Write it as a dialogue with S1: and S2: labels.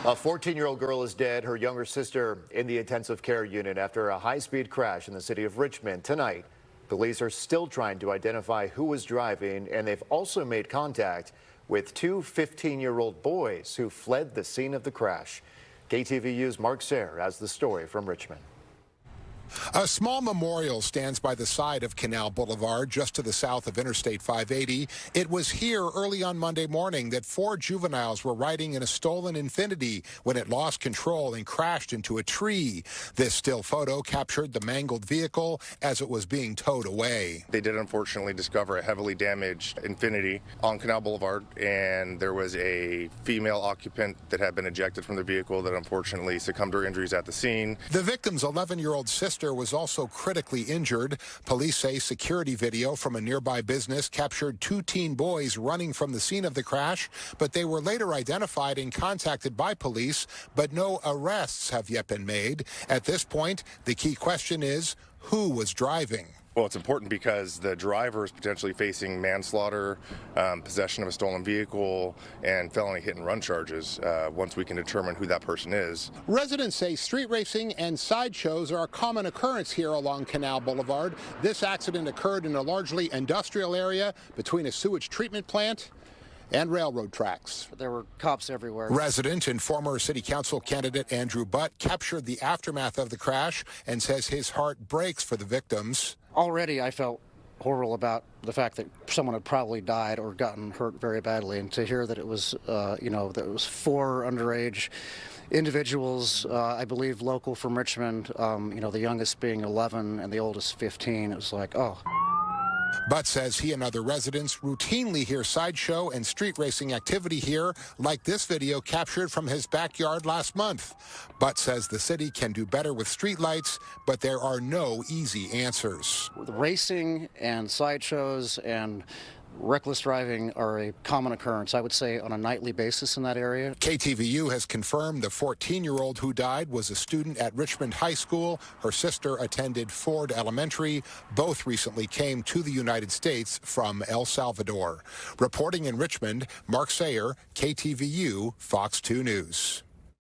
S1: A 14-year-old girl is dead, her younger sister in the intensive care unit after a high-speed crash in the city of Richmond tonight. Police are still trying to identify who was driving, and they've also made contact with two 15-year-old boys who fled the scene of the crash. KTVU's Mark Sayre has the story from Richmond.
S2: A small memorial stands by the side of Canal Boulevard, just to the south of Interstate 580. It was here early on Monday morning that four juveniles were riding in a stolen Infiniti when it lost control and crashed into a tree. This still photo captured the mangled vehicle as it was being towed away.
S3: They did unfortunately discover a heavily damaged Infiniti on Canal Boulevard, and there was a female occupant that had been ejected from the vehicle that unfortunately succumbed to her injuries at the scene.
S2: The victim's 11-year-old sister was also critically injured. Police say security video from a nearby business captured two teen boys running from the scene of the crash, but they were later identified and contacted by police, but no arrests have yet been made. At this point, the key question is, who was driving?
S3: Well, it's important because the driver is potentially facing manslaughter, possession of a stolen vehicle, and felony hit-and-run charges once we can determine who that person is.
S2: Residents say street racing and sideshows are a common occurrence here along Canal Boulevard. This accident occurred in a largely industrial area between a sewage treatment plant and railroad tracks.
S4: There were cops everywhere.
S2: Resident and former city council candidate Andrew Butt captured the aftermath of the crash and says his heart breaks for the victims.
S4: Already I felt horrible about the fact that someone had probably died or gotten hurt very badly, and to hear that it was, that it was four underage individuals, I believe local from Richmond, the youngest being 11 and the oldest 15, it was like, oh.
S2: Butt says he and other residents routinely hear sideshow and street racing activity here, like this video captured from his backyard last month. Butt says the city can do better with streetlights, but there are no easy answers.
S4: The racing and sideshows and reckless driving are a common occurrence, I would say, on a nightly basis in that area.
S2: KTVU has confirmed the 14-year-old who died was a student at Richmond High School. Her sister attended Ford Elementary. Both recently came to the United States from El Salvador. Reporting in Richmond, Mark Sayre, KTVU, Fox 2 News.